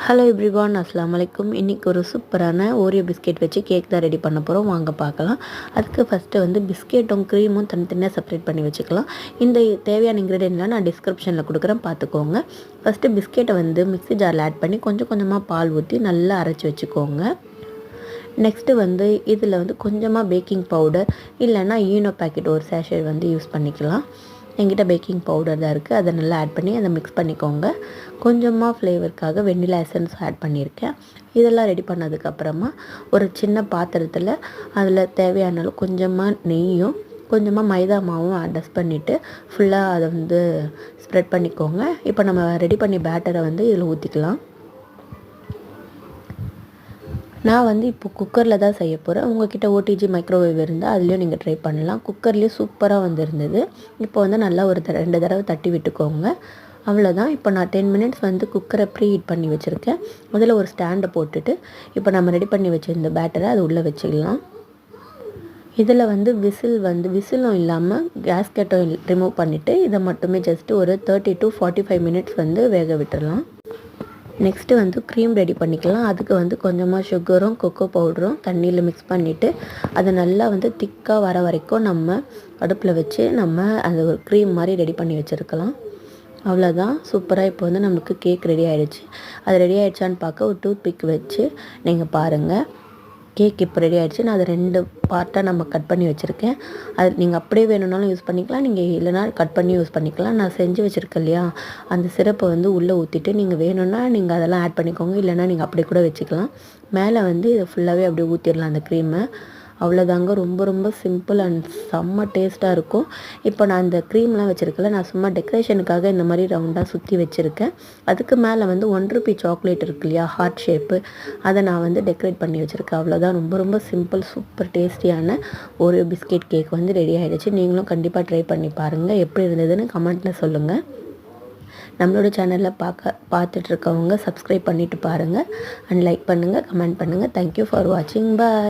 Hello everyone, அஸ்ஸலாமு அலைக்கும். இன்றைக்கி ஒரு சூப்பரான ஓரியோ பிஸ்கெட் வச்சு கேக் தான் ரெடி பண்ண போகிறோம். வாங்க பார்க்கலாம். அதுக்கு ஃபஸ்ட்டு வந்து பிஸ்கெட்டும் க்ரீமும் தனித்தனியாக செப்பரேட் பண்ணி வச்சுக்கலாம். இந்த தேவையான இன்க்ரீடியன்ட்லாம் நான் டிஸ்கிரிப்ஷனில் கொடுக்குறேன், பார்த்துக்கோங்க. ஃபஸ்ட்டு பிஸ்கெட்டை வந்து மிக்ஸி ஜாரில் ஆட் பண்ணி கொஞ்சம் கொஞ்சமாக பால் ஊற்றி நல்லா அரைச்சி வச்சுக்கோங்க. நெக்ஸ்ட்டு வந்து இதில் வந்து கொஞ்சமாக பேக்கிங் பவுடர் இல்லைன்னா ஈனோ பேக்கெட் ஒரு சேஷே வந்து யூஸ் பண்ணிக்கலாம். என்கிட்ட பேக்கிங் பவுடர் தான் இருக்குது, அதை நல்லா ஆட் பண்ணி அதை மிக்ஸ் பண்ணிக்கோங்க. கொஞ்சமாக ஃப்ளேவருக்காக வெண்ணிலா எசன்ஸ் ஆட் பண்ணியிருக்கேன். இதெல்லாம் ரெடி பண்ணதுக்கப்புறமா ஒரு சின்ன பாத்திரத்தில் அதில் தேவையான அளவு கொஞ்சமாக நெய்யும் கொஞ்சமாக மைதா மாவும் டஸ்ட் பண்ணிவிட்டு ஃபுல்லாக அதை வந்து ஸ்ப்ரெட் பண்ணிக்கோங்க. இப்போ நம்ம ரெடி பண்ணி பேட்டரை வந்து இதில் ஊற்றிக்கலாம். நான் வந்து இப்போ குக்கரில் தான் செய்ய போகிறேன். உங்கள்கிட்ட ஓடிஜி மைக்ரோவேவ் இருந்தால் அதுலேயும் நீங்கள் ட்ரை பண்ணலாம். குக்கர்லேயும் சூப்பராக வந்துருந்தது. இப்போ வந்து நல்லா ஒரு 2 தடவை தட்டி விட்டுக்கோங்க. அவ்வளோதான். இப்போ நான் 10 மினிட்ஸ் வந்து குக்கரை ப்ரீ ஹீட் பண்ணி வச்சுருக்கேன். அதில் ஒரு ஸ்டாண்டை போட்டுட்டு இப்போ நம்ம ரெடி பண்ணி வச்சுருந்த பேட்டரை அது உள்ளே வச்சுக்கலாம். இதில் வந்து விசிலும் இல்லாமல் கேஸ்கெட்டும் ரிமூவ் பண்ணிவிட்டு இதை மட்டுமே ஜஸ்ட்டு ஒரு 30 to 45 மினிட்ஸ் வந்து வேக விட்டுடலாம். நெக்ஸ்ட்டு வந்து க்ரீம் ரெடி பண்ணிக்கலாம். அதுக்கு வந்து கொஞ்சமாக சுகரும் கொக்கோ பவுடரும் தண்ணியில் மிக்ஸ் பண்ணிவிட்டு அதை நல்லா வந்து திக்காக வர வரைக்கும் நம்ம அடுப்பில் வச்சு நம்ம அந்த ஒரு க்ரீம் மாதிரி ரெடி பண்ணி வச்சுருக்கலாம். அவ்வளோதான். சூப்பராக இப்போ வந்து நமக்கு கேக் ரெடி ஆகிடுச்சு. அது ரெடி ஆகிடுச்சான்னு பார்க்க ஒரு டூத் பிக் வச்சு நீங்கள் பாருங்கள். கேக் இப்போ ரெடி ஆகிடுச்சு. நான் அதை 2 பார்ட்டாக நம்ம கட் பண்ணி வச்சுருக்கேன். அது நீங்கள் அப்படியே வேணும்னாலும் யூஸ் பண்ணிக்கலாம், நீங்கள் இல்லைனா கட் பண்ணி யூஸ் பண்ணிக்கலாம். நான் செஞ்சு வச்சுருக்கேன் இல்லையா, அந்த சிரப்பை வந்து உள்ளே ஊற்றிட்டு நீங்கள் வேணும்னா நீங்கள் அதெல்லாம் ஆட் பண்ணிக்கோங்க, இல்லைனா நீங்கள் அப்படியே கூட வச்சுக்கலாம். மேலே வந்து இதை ஃபுல்லாகவே அப்படியே ஊற்றிடலாம் அந்த க்ரீமை. அவ்வளோதாங்க. ரொம்ப ரொம்ப சிம்பிள் அண்ட் செம்ம டேஸ்ட்டாக இருக்கும். இப்போ நான் இந்த க்ரீம்லாம் வச்சுருக்கல, நான் சும்மா டெக்கரேஷனுக்காக இந்த மாதிரி ரவுண்டாக சுற்றி வச்சுருக்கேன். அதுக்கு மேலே வந்து 1 ரூபி சாக்லேட் இருக்கு இல்லையா, ஹார்ட் ஷேப்பு, அதை நான் வந்து டெக்கரேட் பண்ணி வச்சுருக்கேன். அவ்வளோதான். ரொம்ப ரொம்ப சிம்பிள் சூப்பர் டேஸ்டியான ஒரு பிஸ்கெட் கேக் வந்து ரெடி ஆகிடுச்சு. நீங்களும் கண்டிப்பாக ட்ரை பண்ணி பாருங்கள். எப்படி இருந்ததுன்னு கமெண்ட்டில் சொல்லுங்கள். நம்மளோட சேனலில் பார்த்துட்ருக்கவங்க சப்ஸ்கிரைப் பண்ணிவிட்டு பாருங்கள் அண்ட் லைக் பண்ணுங்கள், கமெண்ட் பண்ணுங்கள். தேங்க்யூ ஃபார் வாட்சிங். பாய்.